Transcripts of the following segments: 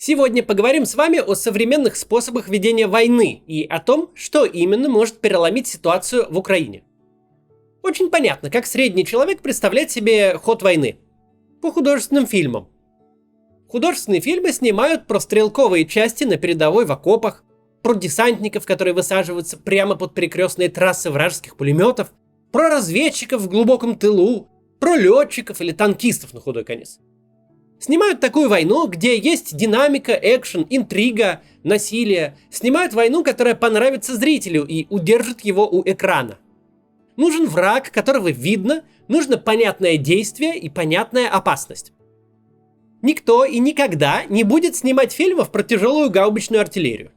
Сегодня поговорим с вами о современных способах ведения войны и о том, что именно может переломить ситуацию в Украине. Очень понятно, как средний человек представляет себе ход войны. По художественным фильмам. Художественные фильмы снимают про стрелковые части на передовой в окопах, про десантников, которые высаживаются прямо под перекрестные трассы вражеских пулеметов, про разведчиков в глубоком тылу, про летчиков или танкистов на худой конец. Снимают такую войну, где есть динамика, экшен, интрига, насилие. Снимают войну, которая понравится зрителю и удержит его у экрана. Нужен враг, которого видно, нужно понятное действие и понятная опасность. Никто и никогда не будет снимать фильмов про тяжелую гаубичную артиллерию.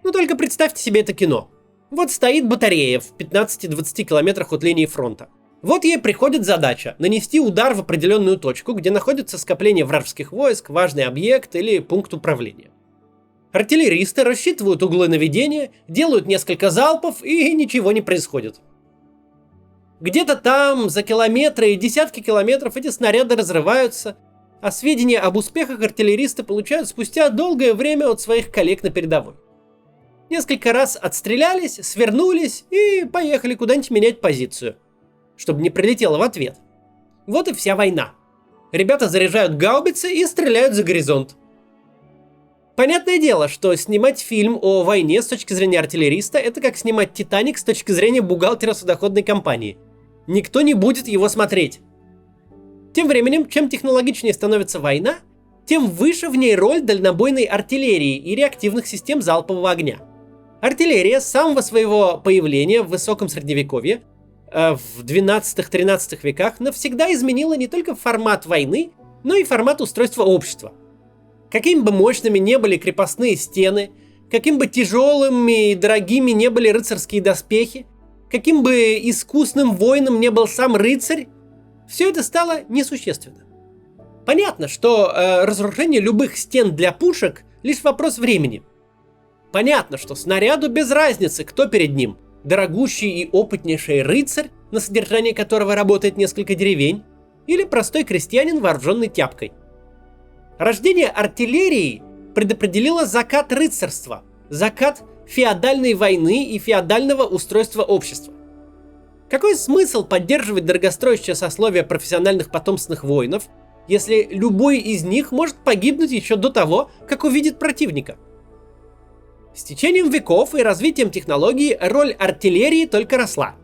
Ну только представьте себе это кино. Вот стоит батарея в 15-20 километрах от линии фронта. Вот ей приходит задача нанести удар в определенную точку, где находится скопление вражеских войск, важный объект или пункт управления. Артиллеристы рассчитывают углы наведения, делают несколько залпов и ничего не происходит. Где-то там, за километры и десятки километров эти снаряды разрываются, а сведения об успехах артиллеристы получают спустя долгое время от своих коллег на передовой. Несколько раз отстрелялись, свернулись и поехали куда-нибудь менять позицию, чтобы не прилетело в ответ. Вот и вся война. Ребята заряжают гаубицы и стреляют за горизонт. Понятное дело, что снимать фильм о войне с точки зрения артиллериста — это как снимать «Титаник» с точки зрения бухгалтера судоходной компании. Никто не будет его смотреть. Тем временем, чем технологичнее становится война, тем выше в ней роль дальнобойной артиллерии и реактивных систем залпового огня. Артиллерия с самого своего появления в высоком средневековье в 12-13 веках навсегда изменила не только формат войны, но и формат устройства общества. Какими бы мощными не были крепостные стены, каким бы тяжелыми и дорогими не были рыцарские доспехи, каким бы искусным воином не был сам рыцарь, все это стало несущественно. Понятно, что разрушение любых стен для пушек — лишь вопрос времени. Понятно, что снаряду без разницы, кто перед ним — дорогущий и опытнейший рыцарь, на содержание которого работает несколько деревень, или простой крестьянин, вооруженный тяпкой. Рождение артиллерии предопределило закат рыцарства, закат феодальной войны и феодального устройства общества. Какой смысл поддерживать дорогостоящее сословие профессиональных потомственных воинов, если любой из них может погибнуть еще до того, как увидит противника? С течением веков и развитием технологий роль артиллерии только росла.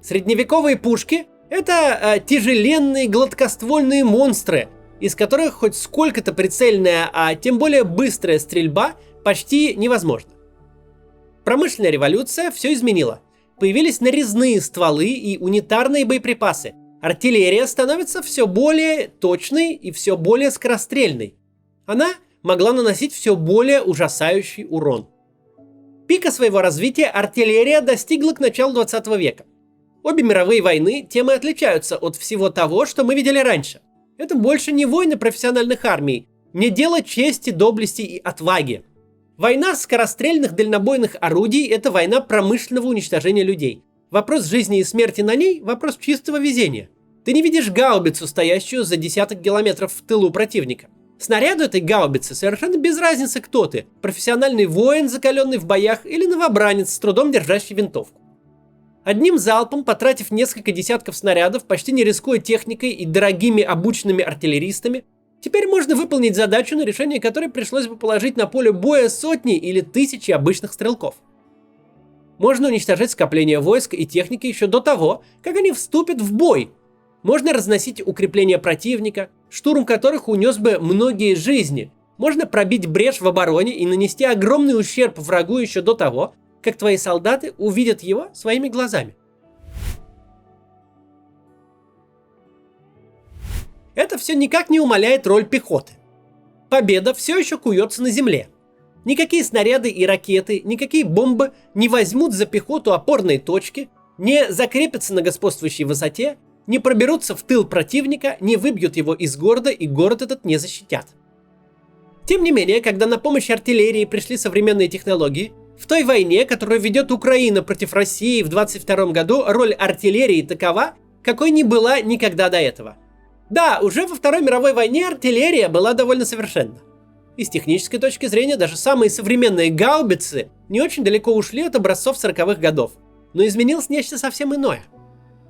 Средневековые пушки — это тяжеленные гладкоствольные монстры, из которых хоть сколько-то прицельная, а тем более быстрая стрельба почти невозможна. Промышленная революция все изменила. Появились нарезные стволы и унитарные боеприпасы. Артиллерия становится все более точной и все более скорострельной. Она могла наносить все более ужасающий урон. Пика своего развития артиллерия достигла к началу 20 века. Обе мировые войны тем и отличаются от всего того, что мы видели раньше. Это больше не войны профессиональных армий, не дело чести, доблести и отваги. Война скорострельных дальнобойных орудий — это война промышленного уничтожения людей. Вопрос жизни и смерти на ней — вопрос чистого везения. Ты не видишь гаубицу, стоящую за десяток километров в тылу противника. Снаряду этой гаубицы совершенно без разницы, кто ты — профессиональный воин, закаленный в боях, или новобранец, с трудом держащий винтовку. Одним залпом, потратив несколько десятков снарядов, почти не рискуя техникой и дорогими обученными артиллеристами, теперь можно выполнить задачу, на решение которой пришлось бы положить на поле боя сотни или тысячи обычных стрелков. Можно уничтожать скопления войск и техники еще до того, как они вступят в бой. Можно разносить укрепления противника, штурм которых унес бы многие жизни. Можно пробить брешь в обороне и нанести огромный ущерб врагу еще до того, как твои солдаты увидят его своими глазами. Это все никак не умаляет роль пехоты. Победа все еще куется на земле. Никакие снаряды и ракеты, никакие бомбы не возьмут за пехоту опорные точки, не закрепятся на господствующей высоте, не проберутся в тыл противника, не выбьют его из города, и город этот не защитят. Тем не менее, когда на помощь артиллерии пришли современные технологии, в той войне, которую ведет Украина против России в 22 году, роль артиллерии такова, какой не была никогда до этого. Да, уже во Второй мировой войне артиллерия была довольно совершенна. И с технической точки зрения даже самые современные гаубицы не очень далеко ушли от образцов 40-х годов. Но изменилось нечто совсем иное.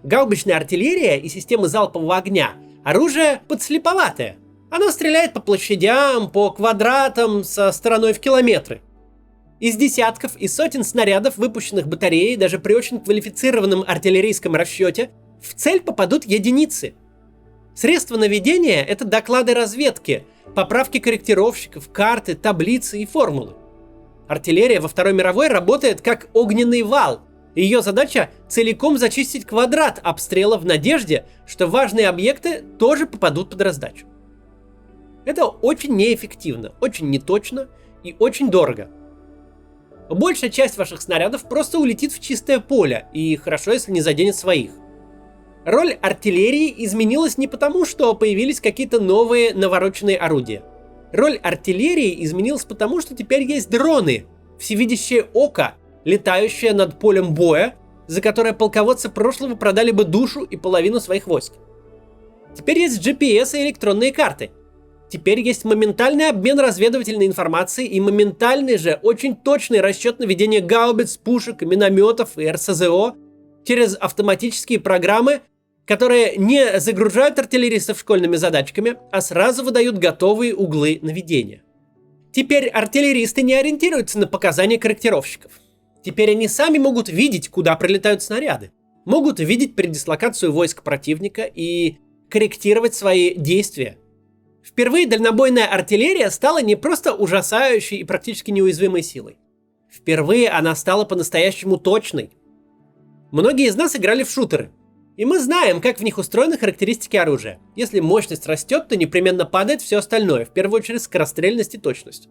Гаубичная артиллерия и системы залпового огня – оружие подслеповатое. Оно стреляет по площадям, по квадратам со стороной в километры. Из десятков и сотен снарядов, выпущенных батареей, даже при очень квалифицированном артиллерийском расчете, в цель попадут единицы. Средства наведения – это доклады разведки, поправки корректировщиков, карты, таблицы и формулы. Артиллерия во Второй мировой работает как огненный вал. Ее задача – целиком зачистить квадрат обстрела в надежде, что важные объекты тоже попадут под раздачу. Это очень неэффективно, очень неточно и очень дорого. Большая часть ваших снарядов просто улетит в чистое поле, и хорошо, если не заденет своих. Роль артиллерии изменилась не потому, что появились какие-то новые навороченные орудия. Роль артиллерии изменилась потому, что теперь есть дроны, всевидящее око, летающее над полем боя, за которое полководцы прошлого продали бы душу и половину своих войск. Теперь есть GPS и электронные карты. Теперь есть моментальный обмен разведывательной информацией и моментальный же, очень точный расчет наведения гаубиц, пушек, минометов и РСЗО через автоматические программы, которые не загружают артиллеристов школьными задачками, а сразу выдают готовые углы наведения. Теперь артиллеристы не ориентируются на показания корректировщиков. Теперь они сами могут видеть, куда прилетают снаряды, могут видеть передислокацию войск противника и корректировать свои действия. Впервые дальнобойная артиллерия стала не просто ужасающей и практически неуязвимой силой. Впервые она стала по-настоящему точной. Многие из нас играли в шутеры, и мы знаем, как в них устроены характеристики оружия. Если мощность растет, то непременно падает все остальное, в первую очередь скорострельность и точность.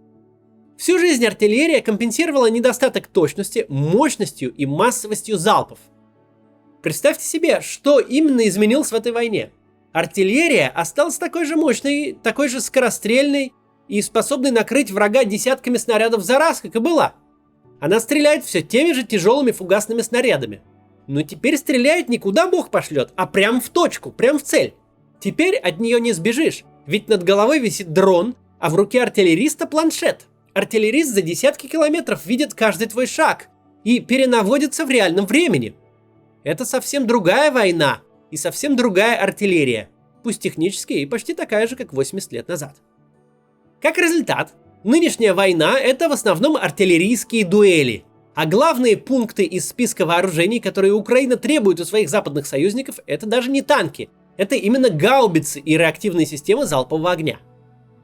Всю жизнь артиллерия компенсировала недостаток точности мощностью и массовостью залпов. Представьте себе, что именно изменилось в этой войне. Артиллерия осталась такой же мощной, такой же скорострельной и способной накрыть врага десятками снарядов за раз, как и была. Она стреляет все теми же тяжелыми фугасными снарядами. Но теперь стреляет не куда бог пошлет, а прям в точку, прям в цель. Теперь от нее не сбежишь, ведь над головой висит дрон, а в руке артиллериста планшет. Артиллерист за десятки километров видит каждый твой шаг и перенаводится в реальном времени. Это совсем другая война и совсем другая артиллерия, пусть технически и почти такая же, как 80 лет назад. Как результат, нынешняя война – это в основном артиллерийские дуэли, а главные пункты из списка вооружений, которые Украина требует у своих западных союзников, это даже не танки, это именно гаубицы и реактивные системы залпового огня.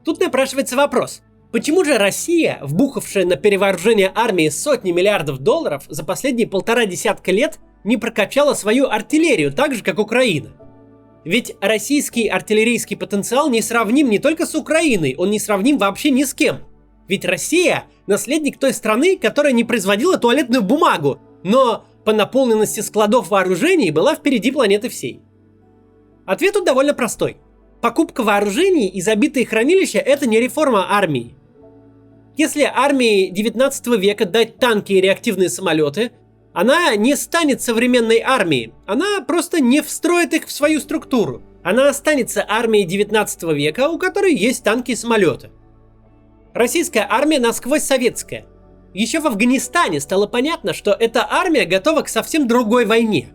Тут напрашивается вопрос. Почему же Россия, вбухавшая на перевооружение армии сотни миллиардов долларов, за последние 1,5 десятка лет не прокачала свою артиллерию так же, как Украина? Ведь российский артиллерийский потенциал не сравним не только с Украиной, он не сравним вообще ни с кем. Ведь Россия – наследник той страны, которая не производила туалетную бумагу, но по наполненности складов вооружений была впереди планеты всей. Ответ тут довольно простой. Покупка вооружений и забитые хранилища – это не реформа армии. Если армии 19 века дать танки и реактивные самолеты, она не станет современной армией, она просто не встроит их в свою структуру. Она останется армией 19 века, у которой есть танки и самолеты. Российская армия насквозь советская. Еще в Афганистане стало понятно, что эта армия готова к совсем другой войне.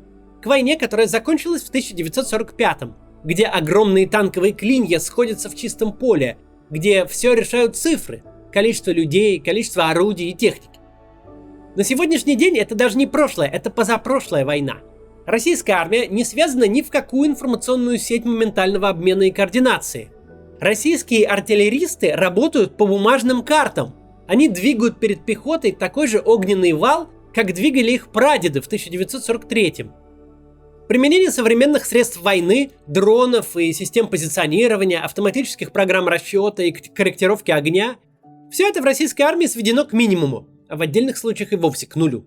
К войне, которая закончилась в 1945-м, где огромные танковые клинья сходятся в чистом поле, где все решают цифры, количество людей, количество орудий и техники. На сегодняшний день это даже не прошлое, это позапрошлая война. Российская армия не связана ни в какую информационную сеть моментального обмена и координации. Российские артиллеристы работают по бумажным картам. Они двигают перед пехотой такой же огненный вал, как двигали их прадеды в 1943-м. Применение современных средств войны, дронов и систем позиционирования, автоматических программ расчета и корректировки огня – все это в российской армии сведено к минимуму, а в отдельных случаях и вовсе к нулю.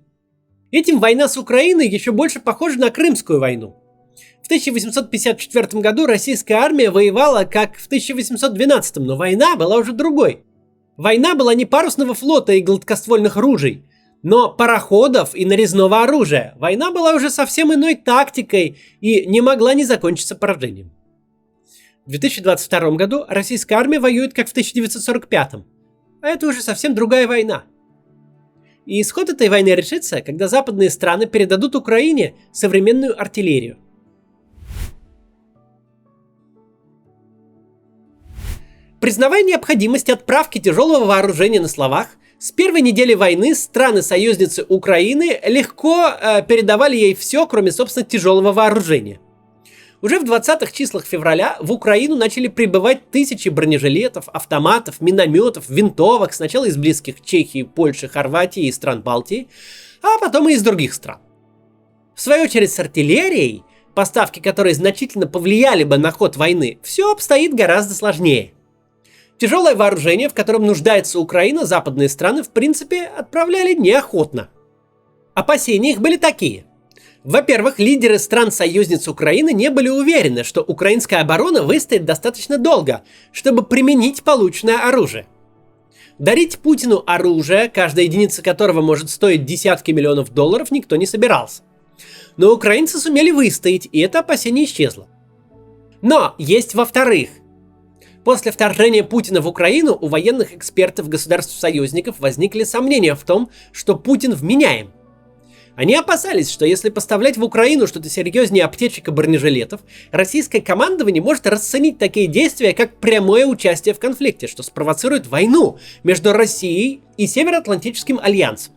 Этим война с Украиной еще больше похожа на Крымскую войну. В 1854 году российская армия воевала как в 1812, но война была уже другой. Война была не парусного флота и гладкоствольных ружей, но пароходов и нарезного оружия. Война была уже совсем иной тактикой и не могла не закончиться поражением. В 2022 году российская армия воюет как в 1945, А это уже совсем другая война. И исход этой войны решится, когда западные страны передадут Украине современную артиллерию. Признавая необходимость отправки тяжелого вооружения на словах, с первой недели войны страны-союзницы Украины легко передавали ей все, кроме, собственно, тяжелого вооружения. Уже в 20-х числах февраля в Украину начали прибывать тысячи бронежилетов, автоматов, минометов, винтовок, сначала из близких Чехии, Польши, Хорватии и стран Балтии, а потом и из других стран. В свою очередь с артиллерией, поставки которой значительно повлияли бы на ход войны, все обстоит гораздо сложнее. Тяжелое вооружение, в котором нуждается Украина, западные страны в принципе отправляли неохотно. Опасения их были такие. Во-первых, лидеры стран-союзниц Украины не были уверены, что украинская оборона выстоит достаточно долго, чтобы применить полученное оружие. Дарить Путину оружие, каждая единица которого может стоить десятки миллионов долларов, никто не собирался. Но украинцы сумели выстоять, и это опасение исчезло. Но есть во-вторых. После вторжения Путина в Украину у военных экспертов государств-союзников возникли сомнения в том, что Путин вменяем. Они опасались, что если поставлять в Украину что-то серьезнее аптечек и бронежилетов, российское командование может расценить такие действия как прямое участие в конфликте, что спровоцирует войну между Россией и Североатлантическим альянсом.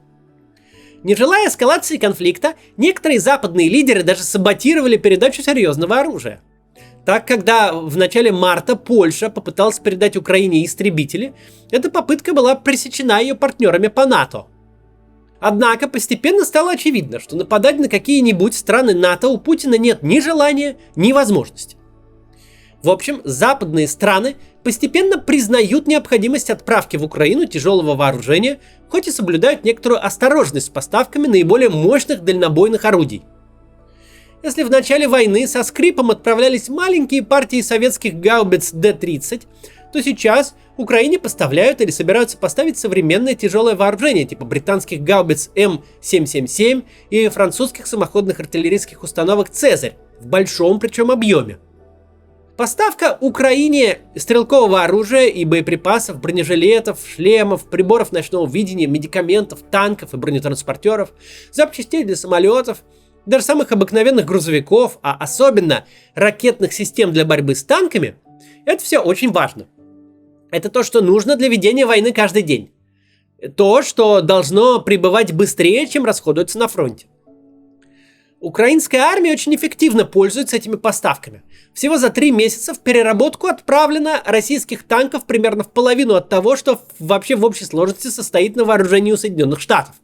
Не желая эскалации конфликта, некоторые западные лидеры даже саботировали передачу серьезного оружия. Так, когда в начале марта Польша попыталась передать Украине истребители, эта попытка была пресечена ее партнерами по НАТО. Однако постепенно стало очевидно, что нападать на какие-нибудь страны НАТО у Путина нет ни желания, ни возможности. В общем, западные страны постепенно признают необходимость отправки в Украину тяжелого вооружения, хоть и соблюдают некоторую осторожность с поставками наиболее мощных дальнобойных орудий. Если в начале войны со скрипом отправлялись маленькие партии советских гаубиц Д-30, то сейчас Украине поставляют или собираются поставить современное тяжелое вооружение типа британских гаубиц М777 и французских самоходных артиллерийских установок «Цезарь» в большом причем объеме. Поставка Украине стрелкового оружия и боеприпасов, бронежилетов, шлемов, приборов ночного видения, медикаментов, танков и бронетранспортеров, запчастей для самолетов, даже самых обыкновенных грузовиков, а особенно ракетных систем для борьбы с танками, это все очень важно. Это то, что нужно для ведения войны каждый день. То, что должно прибывать быстрее, чем расходуется на фронте. Украинская армия очень эффективно пользуется этими поставками. Всего за 3 месяца в переработку отправлено российских танков примерно в половину от того, что вообще в общей сложности состоит на вооружении у Соединенных Штатов.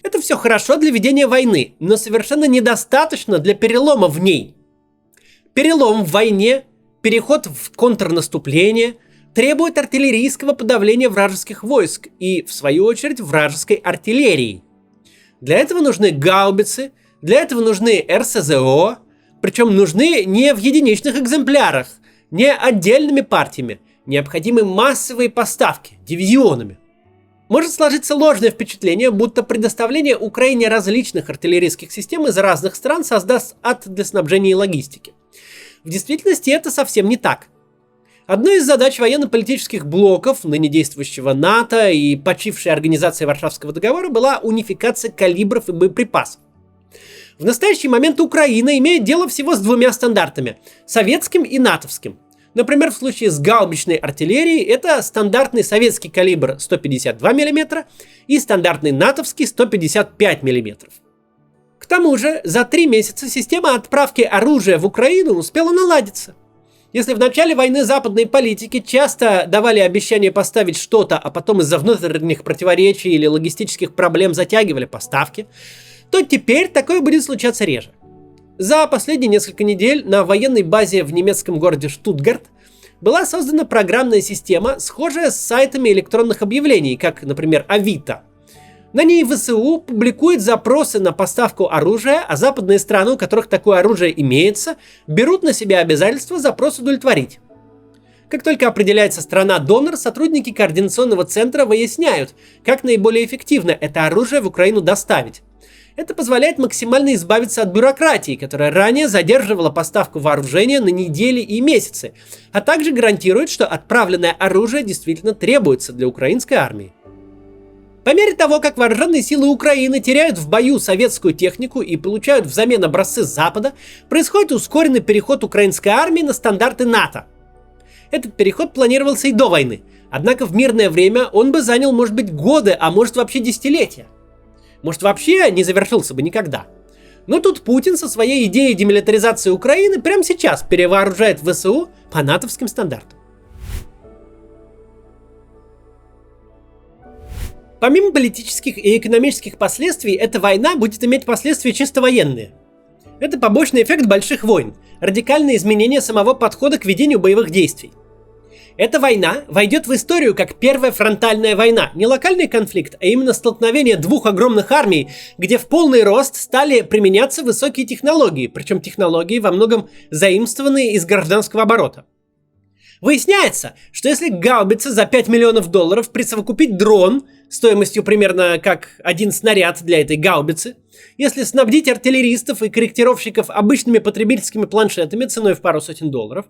Это все хорошо для ведения войны, но совершенно недостаточно для перелома в ней. Перелом в войне, переход в контрнаступление требует артиллерийского подавления вражеских войск и, в свою очередь, вражеской артиллерии. Для этого нужны гаубицы, для этого нужны РСЗО, причем нужны не в единичных экземплярах, не отдельными партиями, необходимы массовые поставки, дивизионами. Может сложиться ложное впечатление, будто предоставление Украине различных артиллерийских систем из разных стран создаст ад для снабжения и логистики. В действительности это совсем не так. Одной из задач военно-политических блоков, ныне действующего НАТО и почившей организации Варшавского договора, была унификация калибров и боеприпасов. В настоящий момент Украина имеет дело всего с 2 стандартами – советским и натовским. Например, в случае с гаубичной артиллерией это стандартный советский калибр 152 мм и стандартный натовский 155 мм. К тому же, за 3 месяца система отправки оружия в Украину успела наладиться. Если в начале войны западные политики часто давали обещание поставить что-то, а потом из-за внутренних противоречий или логистических проблем затягивали поставки, то теперь такое будет случаться реже. За последние несколько недель на военной базе в немецком городе Штутгарт была создана программная система, схожая с сайтами электронных объявлений, как, например, Авито. На ней ВСУ публикует запросы на поставку оружия, а западные страны, у которых такое оружие имеется, берут на себя обязательство запрос удовлетворить. Как только определяется страна-донор, сотрудники координационного центра выясняют, как наиболее эффективно это оружие в Украину доставить. Это позволяет максимально избавиться от бюрократии, которая ранее задерживала поставку вооружения на недели и месяцы, а также гарантирует, что отправленное оружие действительно требуется для украинской армии. По мере того, как вооруженные силы Украины теряют в бою советскую технику и получают взамен образцы Запада, происходит ускоренный переход украинской армии на стандарты НАТО. Этот переход планировался и до войны, однако в мирное время он бы занял, может быть, годы, а может вообще десятилетия. Может, вообще не завершился бы никогда. Но тут Путин со своей идеей демилитаризации Украины прямо сейчас перевооружает ВСУ по натовским стандартам. Помимо политических и экономических последствий, эта война будет иметь последствия чисто военные. Это побочный эффект больших войн, радикальное изменение самого подхода к ведению боевых действий. Эта война войдет в историю как первая фронтальная война, не локальный конфликт, а именно столкновение двух огромных армий, где в полный рост стали применяться высокие технологии, причем технологии во многом заимствованные из гражданского оборота. Выясняется, что если к гаубице за $5 миллионов присовокупить дрон стоимостью примерно как один снаряд для этой гаубицы, если снабдить артиллеристов и корректировщиков обычными потребительскими планшетами ценой в пару сотен долларов,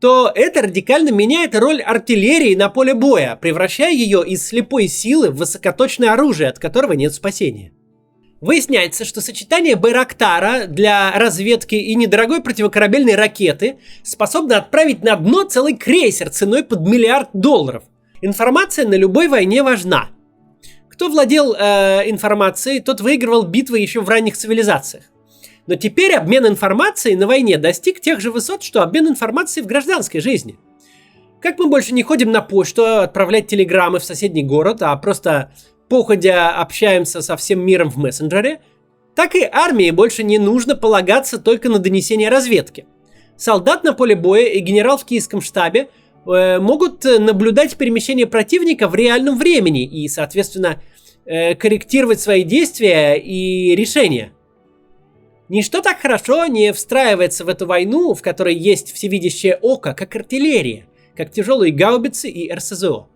то это радикально меняет роль артиллерии на поле боя, превращая ее из слепой силы в высокоточное оружие, от которого нет спасения. Выясняется, что сочетание Байрактара для разведки и недорогой противокорабельной ракеты способно отправить на дно целый крейсер ценой под $1 миллиард. Информация на любой войне важна. Кто владел информацией, тот выигрывал битвы еще в ранних цивилизациях. Но теперь обмен информацией на войне достиг тех же высот, что обмен информацией в гражданской жизни. Как мы больше не ходим на почту отправлять телеграммы в соседний город, а просто походя общаемся со всем миром в мессенджере, так и армии больше не нужно полагаться только на донесения разведки. Солдат на поле боя и генерал в киевском штабе могут наблюдать перемещение противника в реальном времени и, соответственно, корректировать свои действия и решения. Ничто так хорошо не встраивается в эту войну, в которой есть всевидящее око, как артиллерия, как тяжелые гаубицы и РСЗО.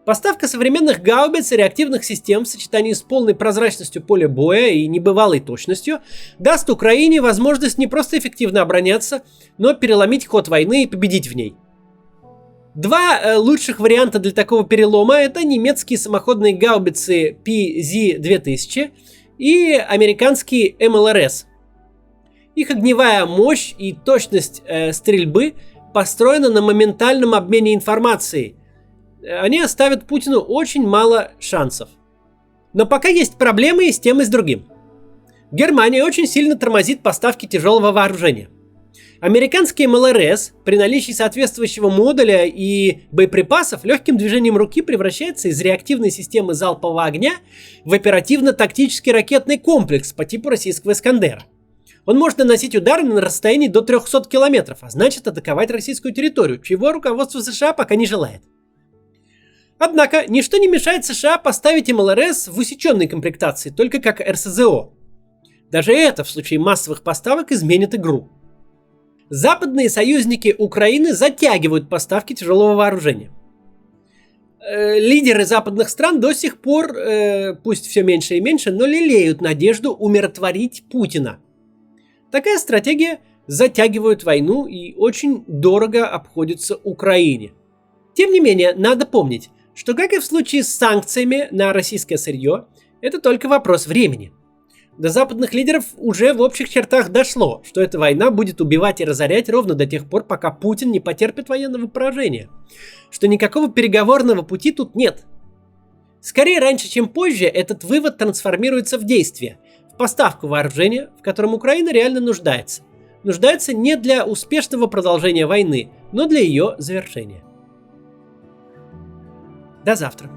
Поставка современных гаубиц и реактивных систем в сочетании с полной прозрачностью поля боя и небывалой точностью даст Украине возможность не просто эффективно обороняться, но переломить ход войны и победить в ней. Два лучших варианта для такого перелома — это немецкие самоходные гаубицы PZ-2000 и американские МЛРС. Их огневая мощь и точность стрельбы построена на моментальном обмене информацией. Они оставят Путину очень мало шансов. Но пока есть проблемы и с тем, и с другим. Германия очень сильно тормозит поставки тяжелого вооружения. Американские МЛРС при наличии соответствующего модуля и боеприпасов легким движением руки превращается из реактивной системы залпового огня в оперативно-тактический ракетный комплекс по типу российского «Искандера». Он может наносить удары на расстоянии до 300 километров, а значит атаковать российскую территорию, чего руководство США пока не желает. Однако, ничто не мешает США поставить МЛРС в усеченной комплектации, только как РСЗО. Даже это в случае массовых поставок изменит игру. Западные союзники Украины затягивают поставки тяжелого вооружения. Лидеры западных стран до сих пор, пусть все меньше и меньше, но лелеют надежду умиротворить Путина. Такая стратегия затягивает войну и очень дорого обходится Украине. Тем не менее, надо помнить, что, как и в случае с санкциями на российское сырье, это только вопрос времени. До западных лидеров уже в общих чертах дошло, что эта война будет убивать и разорять ровно до тех пор, пока Путин не потерпит военного поражения. Что никакого переговорного пути тут нет. Скорее раньше, чем позже, этот вывод трансформируется в действие, в поставку вооружения, в котором Украина реально нуждается. Нуждается не для успешного продолжения войны, но для ее завершения. До завтра.